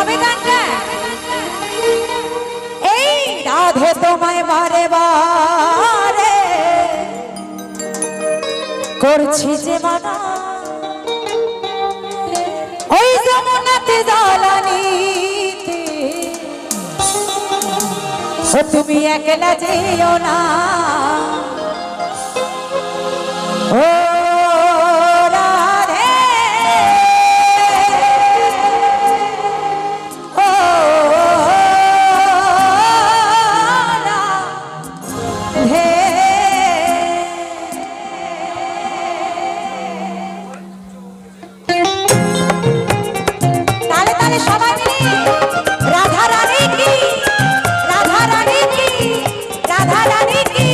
হবে গানটা। এই রাধে তোমায় বারে বারে করছি যে মানা, ওই যমুনাতে জ্বালানিতে ও তুমি একলা যেও না। ও রাধে ও রাধে, তালে তালে সবাই মিলে রাধা রানী কি, রাধা রানী কি, রাধা রানী কি।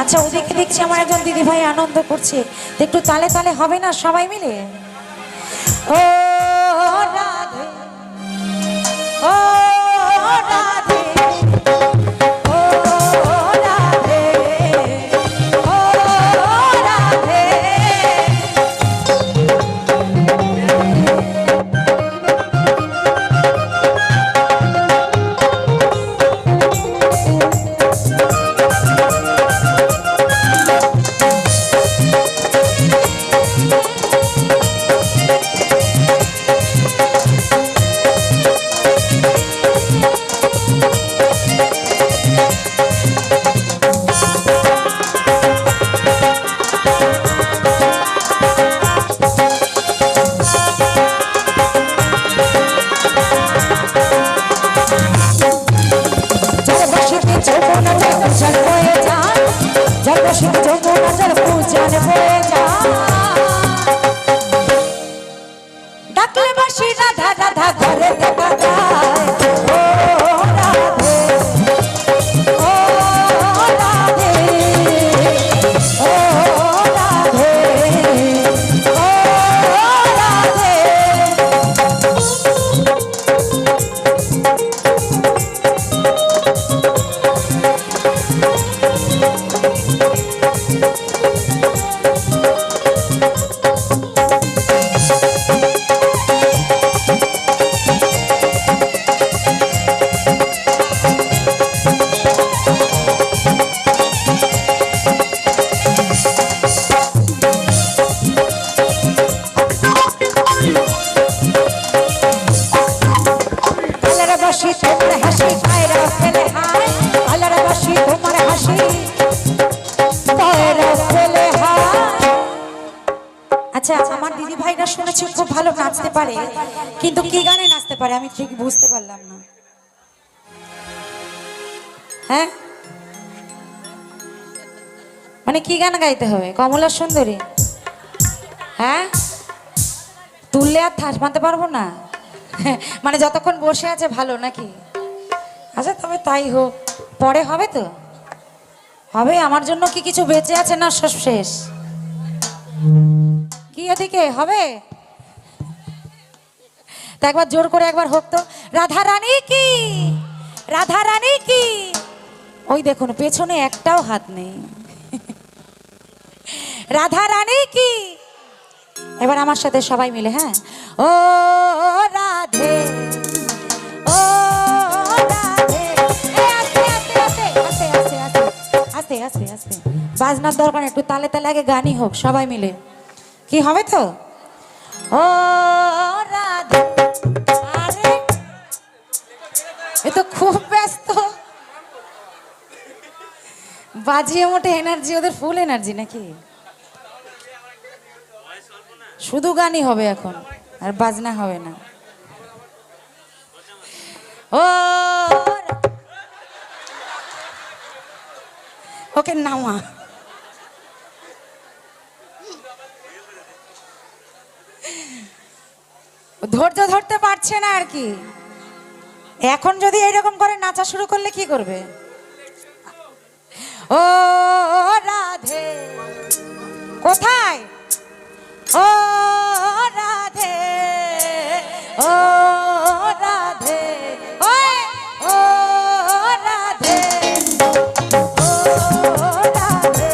আচ্ছা ওদিকে দেখছি আমার একজন দিদি ভাই আনন্দ করছে, একটু তালে তালে হবে না সবাই মিলে? ও রাধে ও রাধে ও রাধে ও রাধে। ডাকলে বাসি রাধা রাধা ঘরে দেখা যায়। ও রাধে ও রাধে ও রাধে ও রাধে। আচ্ছা আমার দিদি ভাইরা শুনেছি খুব ভালো নাচতে পারে, কিন্তু কি গানে নাচতে পারে আমি ঠিক বুঝতে পারলাম না। হ্যাঁ মানে কি গান গাইতে হবে? কমলা সুন্দরী? হ্যাঁ, তুললে আর ঠাস মানতে পারবো না। মানে যতক্ষণ বসে আছে ভালো নাকি? আচ্ছা তবে তাই হোক, পরে হবে তো হবে। আমার জন্য কি কিছু বেঁচে আছে? না সব শেষ। কি এদিকে হবে? তা একবার জোর করে একবার হোক তো। রাধা রানী কি, রাধা রানী কি। ওই দেখুন পেছনে একটাও হাত নেই। রাধা রানী কি। এবার আমার সাথে সবাই মিলে, হ্যাঁ। ও রাধে, ও রাধে। আস্তে আস্তে আস্তে আস্তে আস্তে আস্তে আস্তে আস্তে। বাজনার দরকার, একটু তালে তালে আগে গানই হোক সবাই মিলে। কি হবে তো? ও রাধে। আরে এ তো খুব ব্যস্ত। বাজিয়ে মোটে এনার্জি, ওদের ফুল এনার্জি নাকি? শুধু গানই হবে এখন, আর বাজনা হবে না। ও ওকে নামা। ধৈর্য ধরতে পারছে না আর কি। এখন যদি এরকম করে নাচা শুরু করলে কি করবে? ও রাধে কোথায়? ও রাধে, ও রাধে, ওই ও রাধে, ও রাধে,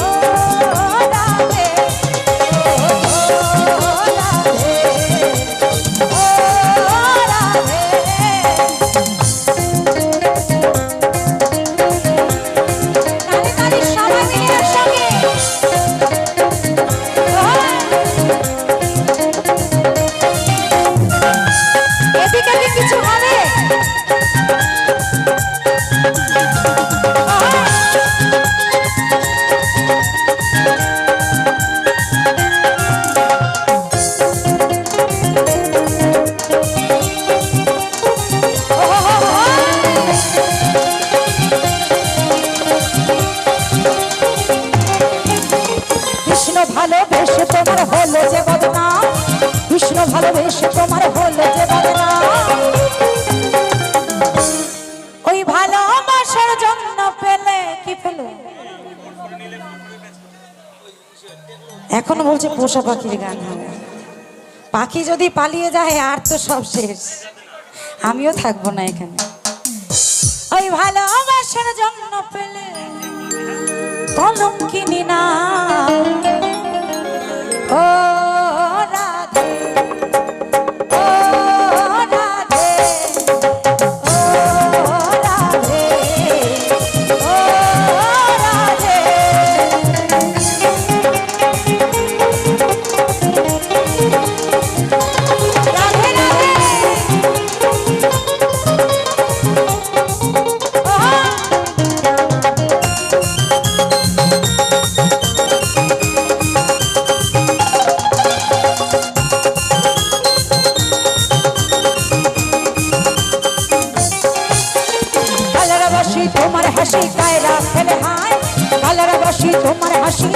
ও রাধে, ও রাধে, ও রাধে। তালি তালি সবাই মিলে একসঙ্গে। এদিকে কি কিছু হবে? কৃষ্ণ ভালোবেসে তোমার হলো যে বদনাম, কৃষ্ণ ভালোবেসে তোমার হলো যে বদনাম। ওই ভালোবাসার জন্য পেলে কি পেলে? এখন বলছে পোষা পাখির গান হবে। পাখি যদি পালিয়ে যায় আর তো সব শেষ, আমিও থাকবো না এখানে। ওই ভালোবাসার জন্য পেলে কলঙ্কিনী না। ও রাধে, ও রাধে, ও রাধে, ও রাধে। রাধে রাধে। তোমার হাসি কায়রা ফেলে হায়, কালার বসি তোমার হাসি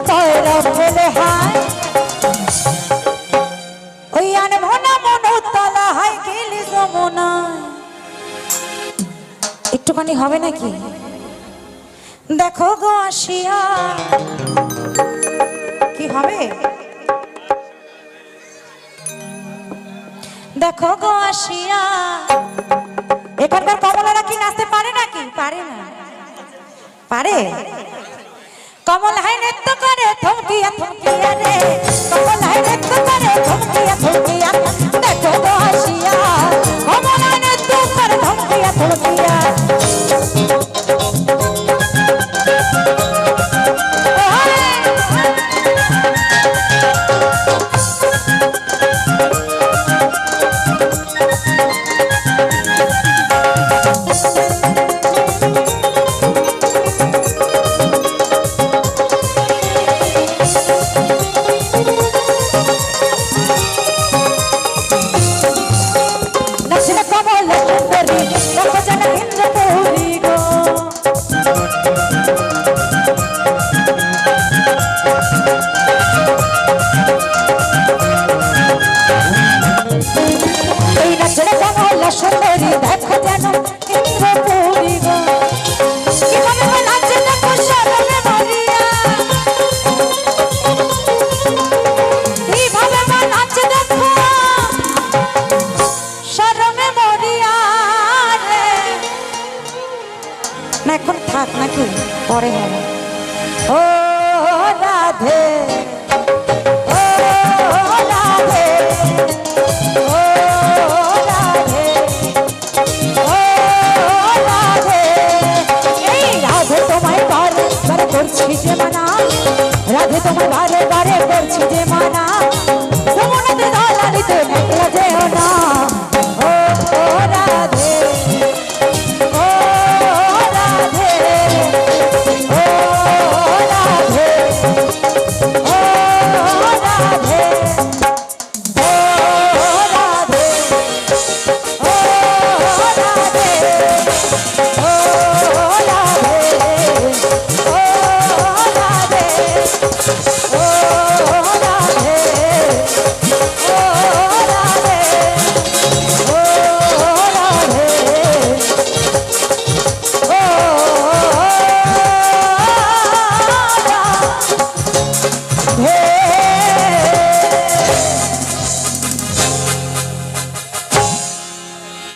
কায়রা ফেলে হায়। ওই আনমনা মনতলা হাই গেলি যমুনায়। একটুখানি হবে নাকি? দেখো গো আসিয়া। কি হবে? দেখো গো আসিয়া। এখানকার কমলারা কি নাচতে পারে নাকি? পারে না। পারে? কমলায় নৃত্য করে থমকিয়া থমকিয়া রে, কমলায় নৃত্য করে থমকিয়া থমকিয়া। দেখো গো আসিয়া, কমলায় নৃত্য করে থমকিয়া থমকিয়া। না এখন থাক নাকি পরে হবে। ও রাধে ও রাধে ও রাধে ও রাধে। এই রাধে তোমায় বারে বারে করছি যে মানা, রাধে তোমায় বারে বারে